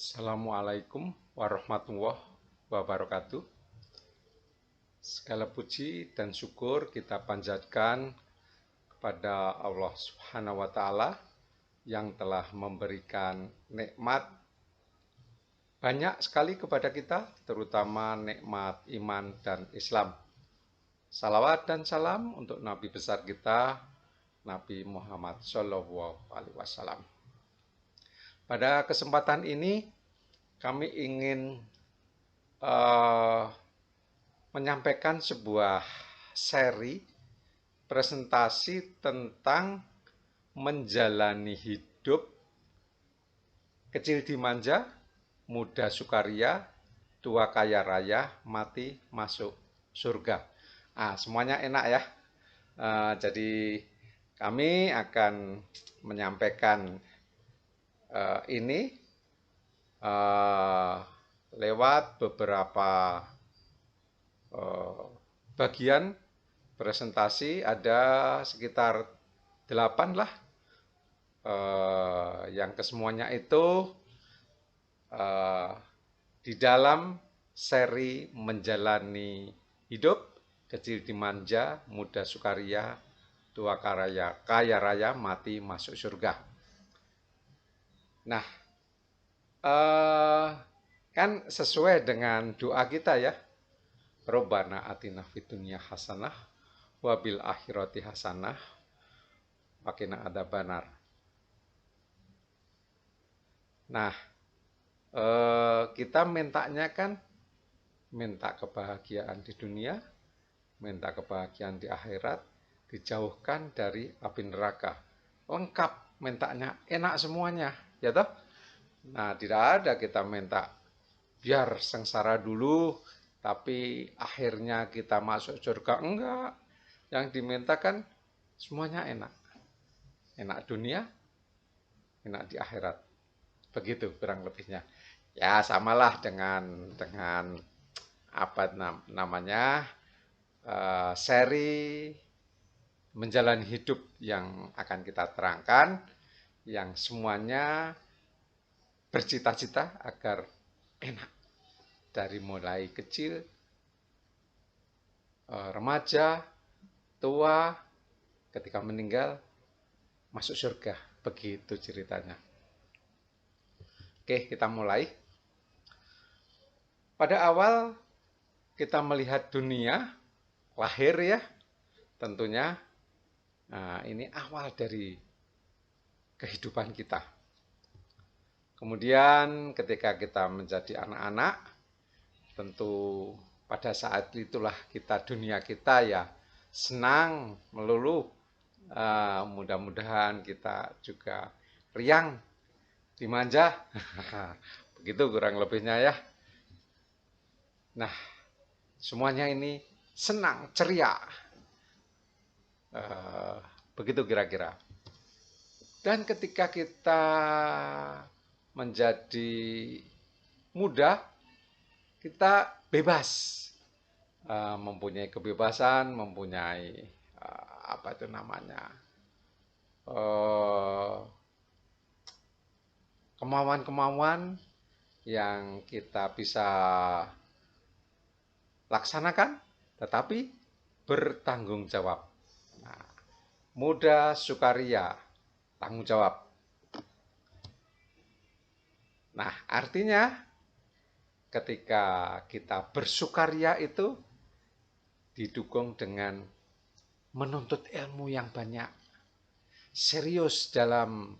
Assalamualaikum warahmatullahi wabarakatuh. Segala puji dan syukur kita panjatkan kepada Allah Subhanahu wa Ta'ala yang telah memberikan nikmat banyak sekali kepada kita, terutama nikmat iman dan Islam. Salawat dan salam untuk Nabi besar kita, Nabi Muhammad Shallallahu Alaihi Wasallam. Pada kesempatan ini kami ingin menyampaikan sebuah seri presentasi tentang menjalani hidup kecil dimanja, muda sukaria, tua kaya raya, mati masuk surga. Semuanya enak ya. Jadi kami akan menyampaikan ini lewat beberapa bagian presentasi, ada sekitar 8 lah. Yang kesemuanya itu di dalam seri menjalani hidup kecil dimanja, muda sukaria, tua kaya raya, mati masuk surga. Nah, kan sesuai dengan doa kita ya. Robbana atina fid dunya hasanah wa bil akhirati hasanah wa qina adzabannar. Nah, kita mintanya kan minta kebahagiaan di dunia, minta kebahagiaan di akhirat, dijauhkan dari api neraka. Lengkap mintanya, enak semuanya, ya toh? Nah, tidak ada kita minta biar sengsara dulu, tapi akhirnya kita masuk surga. Enggak. Yang dimintakan semuanya enak. Enak dunia, enak di akhirat. Begitu kurang lebihnya. Ya, samalah dengan apa namanya seri menjalani hidup yang akan kita terangkan, yang semuanya bercita-cita agar enak. Dari mulai kecil, remaja, tua, ketika meninggal, masuk surga. Begitu ceritanya. Oke, kita mulai. Pada awal kita melihat dunia, lahir ya, tentunya. Nah, ini awal dari kehidupan kita. Kemudian ketika kita menjadi anak-anak, tentu pada saat itulah dunia kita ya senang melulu. Mudah-mudahan kita juga riang, dimanja. Begitu kurang lebihnya ya. Nah, semuanya ini senang, ceria. Begitu kira-kira. Dan ketika kita menjadi muda, kita bebas, mempunyai kebebasan, mempunyai apa itu namanya, kemauan-kemauan yang kita bisa laksanakan, tetapi bertanggung jawab. Nah, muda sukaria, tanggung jawab. Nah, artinya ketika kita bersukaria itu didukung dengan menuntut ilmu yang banyak, serius dalam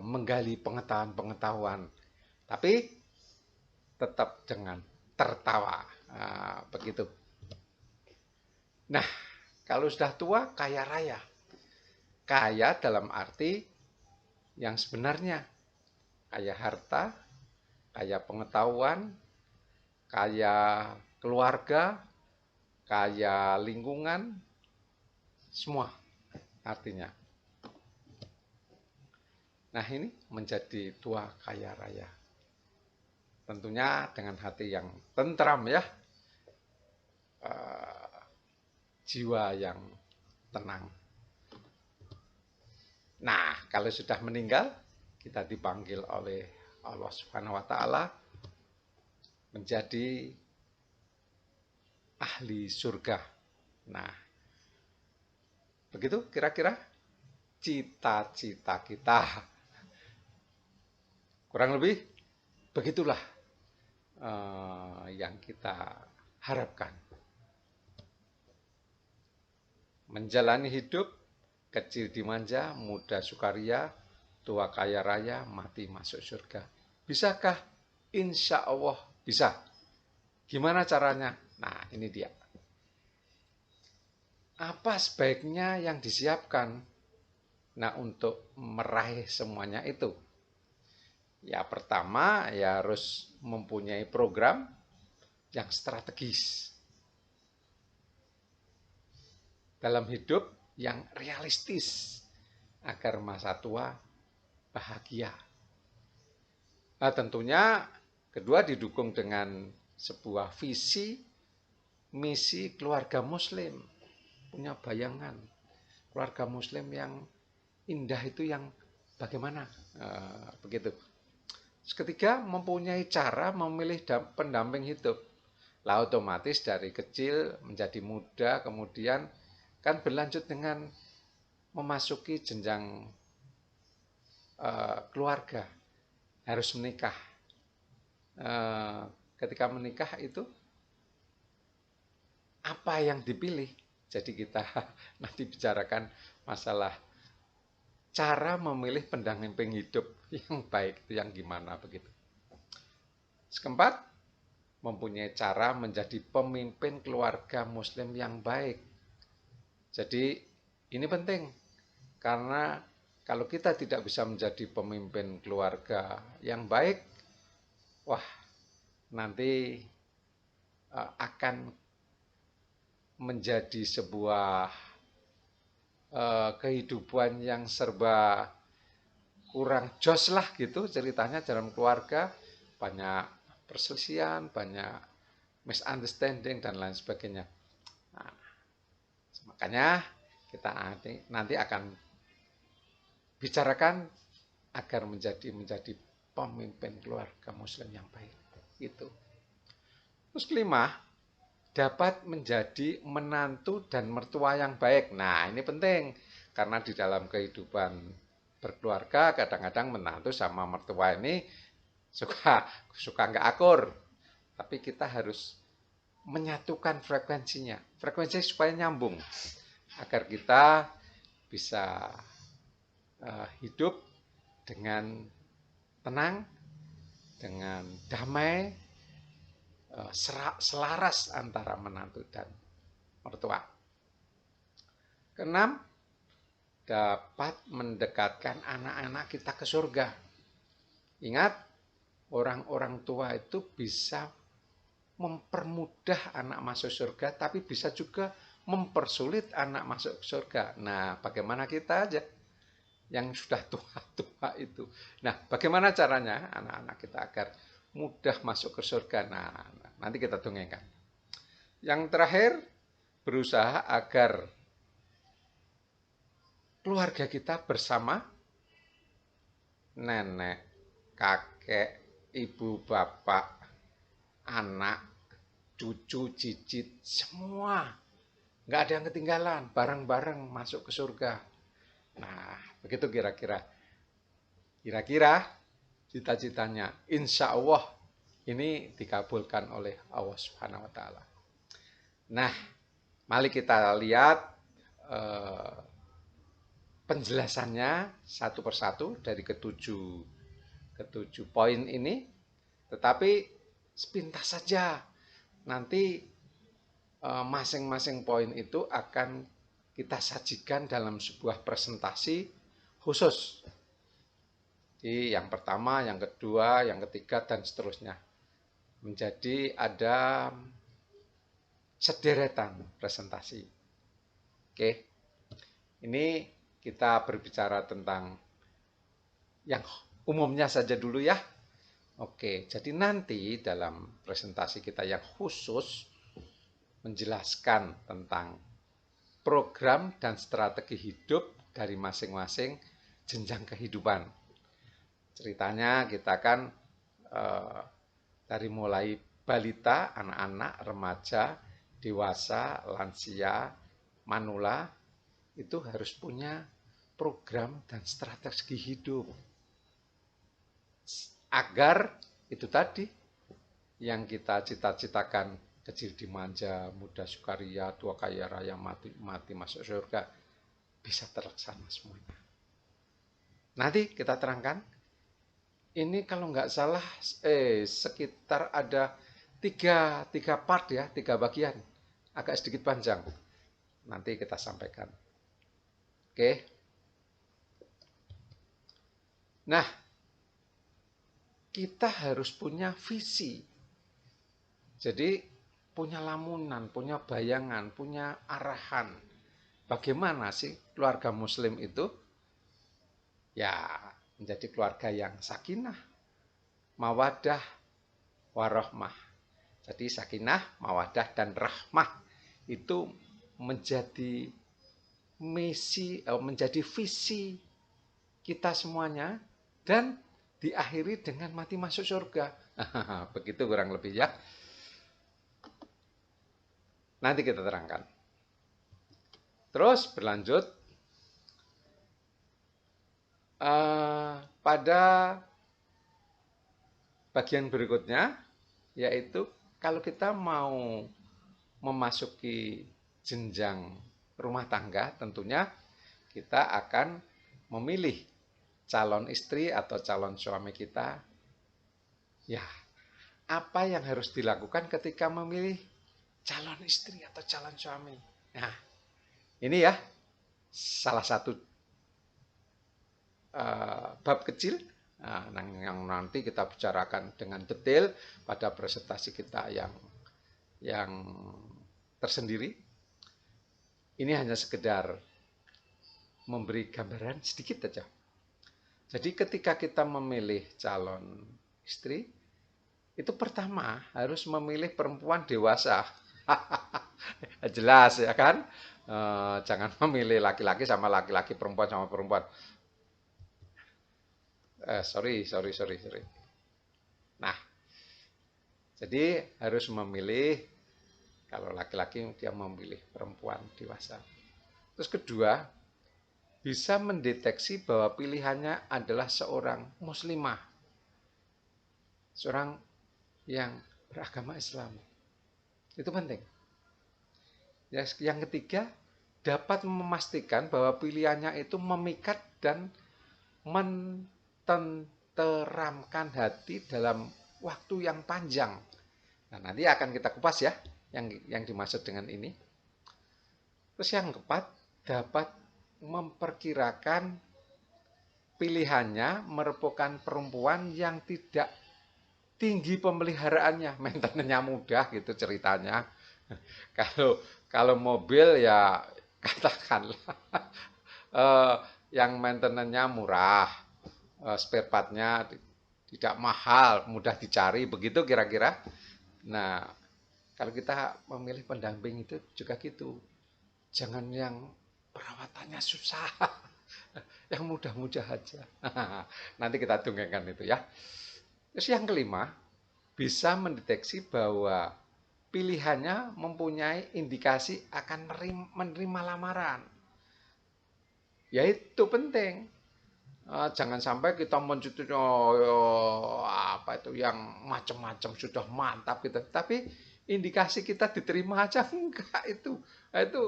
menggali pengetahuan-pengetahuan, tapi tetap dengan tertawa. Begitu. Nah, kalau sudah tua, kaya raya. Kaya dalam arti yang sebenarnya. Kaya harta, kaya pengetahuan, kaya keluarga, kaya lingkungan, semua artinya. Nah, ini menjadi tua kaya raya. Tentunya dengan hati yang tentram ya, jiwa yang tenang. Nah, kalau sudah meninggal, kita dipanggil oleh Allah Subhanahu wa taala menjadi ahli surga. Nah, begitu kira-kira cita-cita kita. Kurang lebih begitulah yang kita harapkan. Menjalani hidup, kecil dimanja, muda sukaria, tua kaya raya, mati masuk surga. Bisakah? Insya Allah bisa. Gimana caranya? Nah, ini dia. Apa sebaiknya yang disiapkan? Nah, untuk meraih semuanya itu. Ya, pertama ya harus mempunyai program yang strategis. Dalam hidup yang realistis agar masa tua bahagia. Nah, tentunya kedua didukung dengan sebuah visi misi keluarga muslim. Punya bayangan keluarga muslim yang indah itu yang bagaimana? Begitu. Ketiga, mempunyai cara memilih pendamping hidup. Lah otomatis dari kecil menjadi muda, kemudian kan berlanjut dengan memasuki jenjang keluarga, harus menikah. Ketika menikah itu apa yang dipilih? Jadi kita nanti bicarakan masalah cara memilih pendamping hidup yang baik itu yang gimana begitu. Keempat, mempunyai cara menjadi pemimpin keluarga muslim yang baik. Jadi ini penting karena kalau kita tidak bisa menjadi pemimpin keluarga yang baik, wah nanti akan menjadi sebuah kehidupan yang serba kurang jos lah gitu ceritanya dalam keluarga, banyak perselisihan, banyak misunderstanding dan lain sebagainya. Nah, makanya kita nanti akan bicarakan agar menjadi pemimpin keluarga muslim yang baik itu. Terus kelima, dapat menjadi menantu dan mertua yang baik. Nah, ini penting karena di dalam kehidupan berkeluarga kadang-kadang menantu sama mertua ini suka nggak akur. Tapi kita harus menyatukan frekuensinya supaya nyambung agar kita bisa hidup dengan tenang, dengan damai, selaras antara menantu dan mertua. Keenam, dapat mendekatkan anak-anak kita ke surga. Ingat, orang-orang tua itu bisa mempermudah anak masuk surga, tapi bisa juga mempersulit anak masuk surga. Nah, bagaimana kita aja yang sudah tua-tua itu? Nah, bagaimana caranya anak-anak kita agar mudah masuk ke surga? Nah, nanti kita dongengkan. Yang terakhir, berusaha agar keluarga kita bersama nenek, kakek, ibu, bapak, anak, cucu, cicit, semua nggak ada yang ketinggalan, bareng-bareng masuk ke surga. Nah, begitu kira-kira cita-citanya. Insya Allah ini dikabulkan oleh Allah Subhanahu wa taala. Nah, mari kita lihat penjelasannya satu persatu dari ketujuh poin ini. Tetapi sepintas saja. Nanti masing-masing poin itu akan kita sajikan dalam sebuah presentasi khusus. Jadi yang pertama, yang kedua, yang ketiga, dan seterusnya. Menjadi ada sederetan presentasi. Oke, ini kita berbicara tentang yang umumnya saja dulu ya. Oke, jadi nanti dalam presentasi kita yang khusus menjelaskan tentang program dan strategi hidup dari masing-masing jenjang kehidupan. Ceritanya kita kan dari mulai balita, anak-anak, remaja, dewasa, lansia, manula, itu harus punya program dan strategi hidup. Agar itu tadi yang kita cita-citakan, kecil dimanja, muda sukaria, tua kaya raya, mati masuk surga, bisa terlaksana semuanya. Nanti kita terangkan. Ini kalau nggak salah sekitar ada tiga part ya, 3 bagian. Agak sedikit panjang. Nanti kita sampaikan. Oke. Nah, kita harus punya visi. Jadi punya lamunan, punya bayangan, punya arahan. Bagaimana sih keluarga muslim itu ya menjadi keluarga yang sakinah, mawadah, warahmah. Jadi sakinah, mawadah, dan rahmah itu menjadi menjadi visi kita semuanya, dan diakhiri dengan mati masuk surga. Begitu kurang lebih ya. Nanti kita terangkan. Terus berlanjut pada bagian berikutnya, yaitu kalau kita mau memasuki jenjang rumah tangga, tentunya kita akan memilih calon istri atau calon suami kita. Ya, apa yang harus dilakukan ketika memilih calon istri atau calon suami? Nah, ini ya salah satu bab kecil yang nanti kita bicarakan dengan detail pada presentasi kita yang tersendiri. Ini hanya sekedar memberi gambaran sedikit saja. Jadi ketika kita memilih calon istri, itu pertama harus memilih perempuan dewasa. Jelas ya kan? Jangan memilih laki-laki sama laki-laki, perempuan sama perempuan. Sorry. Nah, jadi harus memilih, kalau laki-laki dia memilih perempuan dewasa. Terus kedua, bisa mendeteksi bahwa pilihannya adalah seorang muslimah, seorang yang beragama Islam. Itu penting. Yang ketiga, dapat memastikan bahwa pilihannya itu memikat dan mententeramkan hati dalam waktu yang panjang. Nah, nanti akan kita kupas ya yang dimaksud dengan ini. Terus yang keempat, dapat memperkirakan pilihannya merupakan perempuan yang tidak tinggi pemeliharaannya, maintenance-nya mudah gitu ceritanya. Kalau mobil ya katakanlah yang maintenance-nya murah, spare part-nya tidak mahal, mudah dicari, begitu kira-kira. Nah, kalau kita memilih pendamping itu juga gitu. Jangan yang perawatannya susah, yang mudah-mudah aja. Nanti kita dongengkan itu ya. Terus yang kelima, bisa mendeteksi bahwa pilihannya mempunyai indikasi akan menerima lamaran. Ya itu penting. Jangan sampai kita mencuti apa itu yang macam-macam sudah mantap gitu. Tapi indikasi kita diterima aja enggak itu. Itu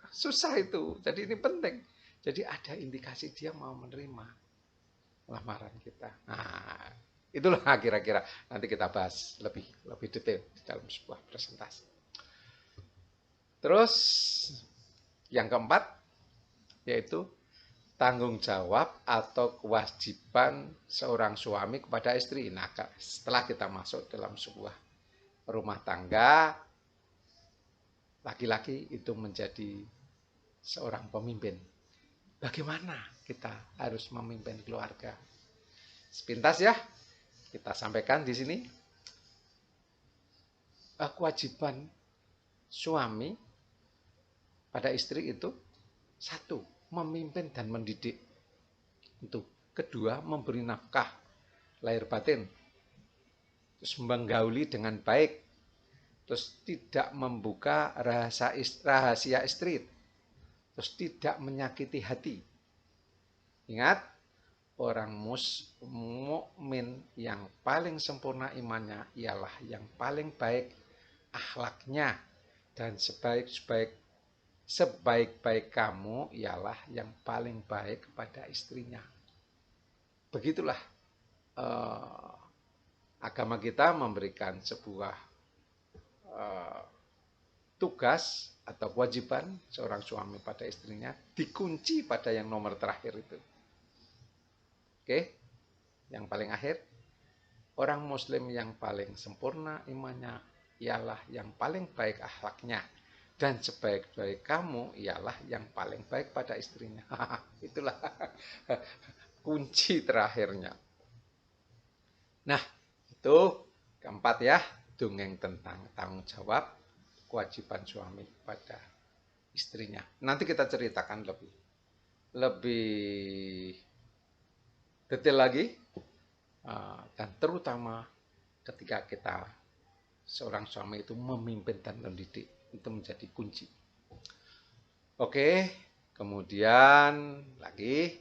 susah itu. Jadi ini penting. Jadi ada indikasi dia mau menerima lamaran kita. Nah, itulah kira-kira nanti kita bahas lebih detail di dalam sebuah presentasi. Terus yang keempat yaitu tanggung jawab atau kewajiban seorang suami kepada istri. Nah, setelah kita masuk dalam sebuah rumah tangga, laki-laki itu menjadi seorang pemimpin. Bagaimana kita harus memimpin keluarga? Sepintas ya, kita sampaikan di sini. Kewajiban suami pada istri itu, satu, memimpin dan mendidik. Itu. Kedua, memberi nafkah. lahir batin, terus menggauli dengan baik, terus tidak membuka rahasia istri, terus tidak menyakiti hati. Ingat, orang mukmin yang paling sempurna imannya ialah yang paling baik akhlaknya, dan sebaik-baik kamu ialah yang paling baik kepada istrinya. Begitulah agama kita memberikan sebuah tugas atau kewajiban seorang suami pada istrinya, dikunci pada yang nomor terakhir itu. Oke, yang paling akhir, orang muslim yang paling sempurna imannya ialah yang paling baik akhlaknya, dan sebaik-baik kamu ialah yang paling baik pada istrinya. Itulah kunci terakhirnya. Nah, itu keempat ya, dongeng tentang tanggung jawab kewajiban suami pada istrinya. Nanti kita ceritakan lebih detail lagi, dan terutama ketika kita seorang suami itu memimpin dan mendidik, itu menjadi kunci. Oke, kemudian lagi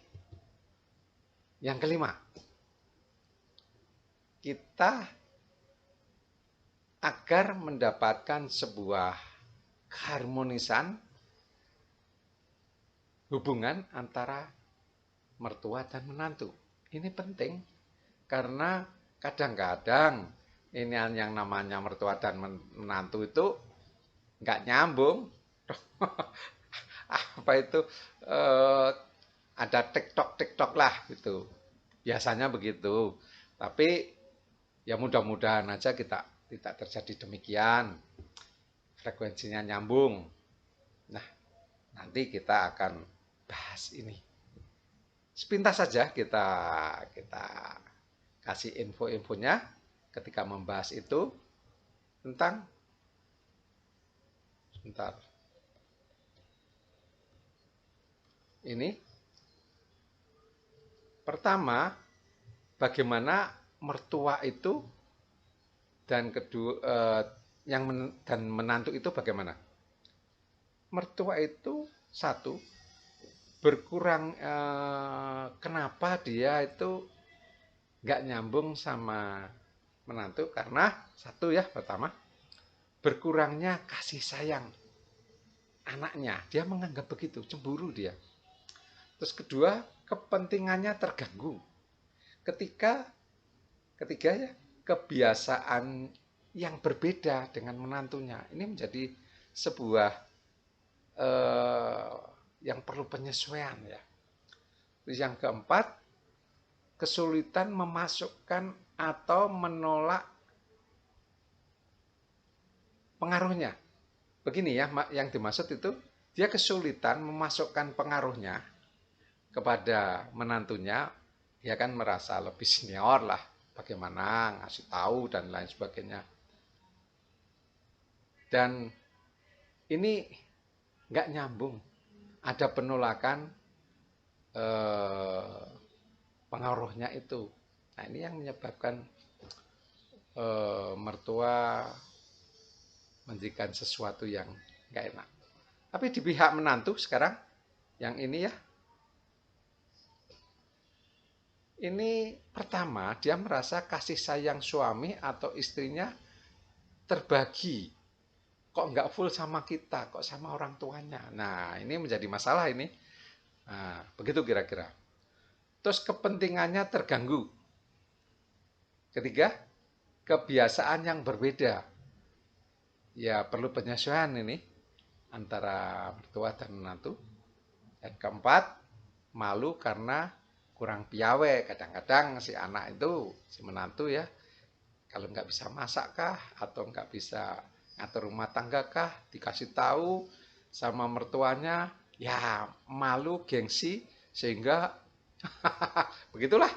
yang kelima, kita agar mendapatkan sebuah keharmonisan hubungan antara mertua dan menantu. Ini penting karena kadang-kadang ini yang namanya mertua dan menantu itu nggak nyambung. Apa itu ada tiktok lah gitu. Biasanya begitu. Tapi ya mudah-mudahan aja kita tidak terjadi demikian, frekuensinya nyambung. Nah, nanti kita akan bahas ini. Sepintas saja kita kasih info-infonya ketika membahas itu tentang, sebentar, ini pertama, bagaimana mertua itu dan dan menantu itu bagaimana? Mertua itu satu, berkurang, kenapa dia itu nggak nyambung sama menantu? Karena satu ya, pertama, berkurangnya kasih sayang anaknya. Dia menganggap begitu, cemburu dia. Terus kedua, kepentingannya terganggu. Ketiga ya, kebiasaan yang berbeda dengan menantunya. Ini menjadi sebuah yang perlu penyesuaian ya. Terus yang keempat, kesulitan memasukkan atau menolak pengaruhnya. Begini ya, yang dimaksud itu dia kesulitan memasukkan pengaruhnya kepada menantunya. Dia kan merasa lebih senior lah, bagaimana ngasih tahu dan lain sebagainya. Dan ini nggak nyambung, ada penolakan pengaruhnya itu. Nah, ini yang menyebabkan mertua menjadikan sesuatu yang nggak enak. Tapi di pihak menantu sekarang, yang ini ya, ini pertama dia merasa kasih sayang suami atau istrinya terbagi. Kok nggak full sama kita, kok sama orang tuanya. Nah, ini menjadi masalah ini. Nah, begitu kira-kira. Terus kepentingannya terganggu. Ketiga, kebiasaan yang berbeda. Ya, perlu penyesuaian ini antara mertua dan menantu. Dan keempat, malu karena kurang piawai. Kadang-kadang si anak itu, si menantu ya, kalau nggak bisa masak kah, atau nggak bisa ngatur rumah tangga kah, dikasih tahu sama mertuanya, ya malu, gengsi, sehingga begitulah.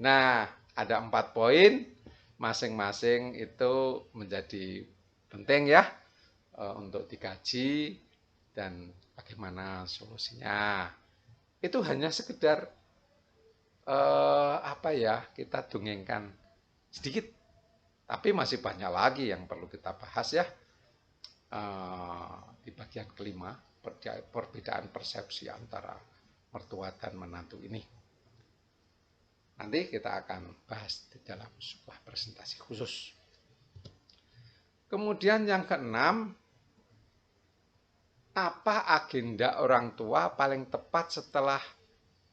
Nah, ada 4 poin, masing-masing itu menjadi penting ya untuk dikaji dan bagaimana solusinya. Itu hanya sekedar apa ya, kita dongengkan sedikit, tapi masih banyak lagi yang perlu kita bahas ya. Di bagian kelima, perbedaan persepsi antara mertua dan menantu ini. Nanti kita akan bahas di dalam sebuah presentasi khusus. Kemudian yang keenam, apa agenda orang tua paling tepat setelah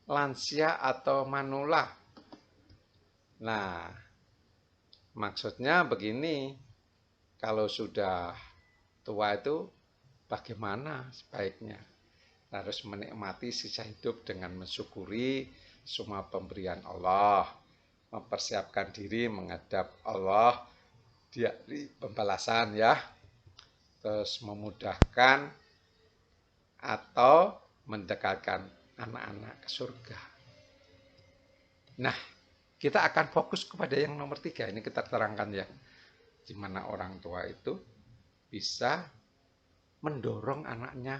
lansia atau manula? Nah, maksudnya begini, kalau sudah tua itu bagaimana sebaiknya? Harus menikmati sisa hidup dengan mensyukuri semua pemberian Allah, mempersiapkan diri menghadap Allah di hari pembalasan ya, terus memudahkan atau mendekatkan anak-anak ke surga. Nah, kita akan fokus kepada yang nomor 3. Ini kita terangkan ya, gimana orang tua itu bisa mendorong anaknya,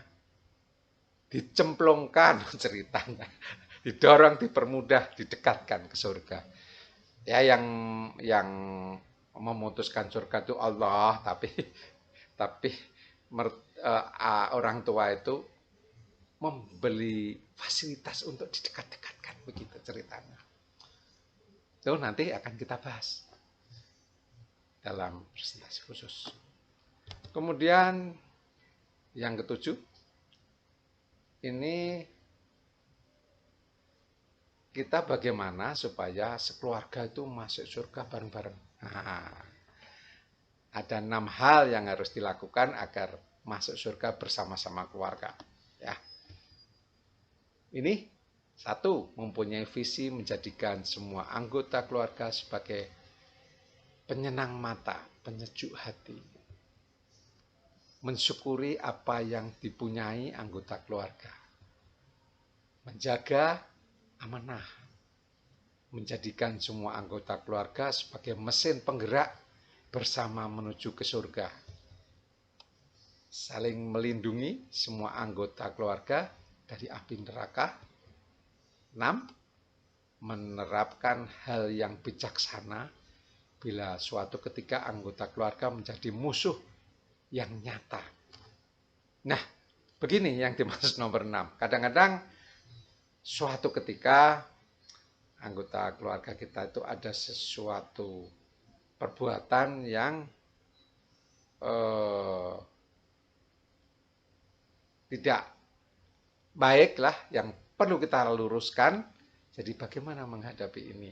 dicemplungkan ceritanya, didorong, dipermudah, didekatkan ke surga. Ya, yang memutuskan surga itu Allah, tapi orang tua itu membeli fasilitas untuk didekat-dekatkan, begitu ceritanya. Itu nanti akan kita bahas dalam presentasi khusus. Kemudian yang ketujuh, ini kita bagaimana supaya sekeluarga itu masuk surga bareng-bareng. Nah, ada 6 hal yang harus dilakukan agar masuk surga bersama-sama keluarga. Ya. Ini 1, mempunyai visi menjadikan semua anggota keluarga sebagai penyenang mata, penyejuk hati. Mensyukuri apa yang dipunyai anggota keluarga. Menjaga amanah. Menjadikan semua anggota keluarga sebagai mesin penggerak bersama menuju ke surga. Saling melindungi semua anggota keluarga dari api neraka. 6. Menerapkan hal yang bijaksana bila suatu ketika anggota keluarga menjadi musuh yang nyata. Nah, begini yang dimaksud nomor 6. Kadang-kadang suatu ketika anggota keluarga kita itu ada sesuatu perbuatan yang tidak baik lah, yang perlu kita luruskan. Jadi bagaimana menghadapi ini?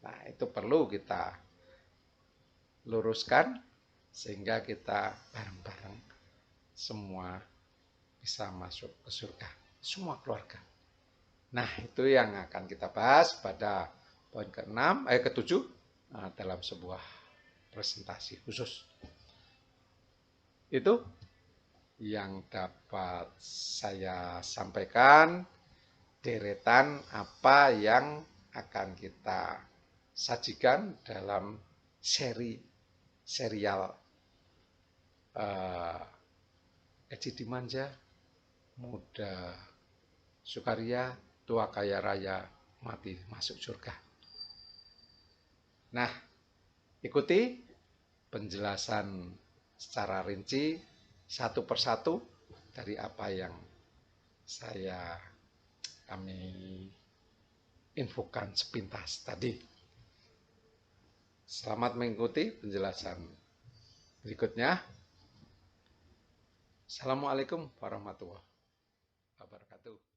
Nah, itu perlu kita luruskan sehingga kita bareng-bareng semua bisa masuk ke surga, semua keluarga. Nah, itu yang akan kita bahas pada poin ke-7 dalam sebuah presentasi khusus. Itu yang dapat saya sampaikan, deretan apa yang akan kita sajikan dalam serial Eci Dimanja, Muda Sukaria, Tua Kaya Raya, Mati Masuk Surga. Nah, ikuti penjelasan secara rinci satu persatu dari apa yang kami infokan sepintas tadi. Selamat mengikuti penjelasan berikutnya. Assalamualaikum warahmatullahi wabarakatuh.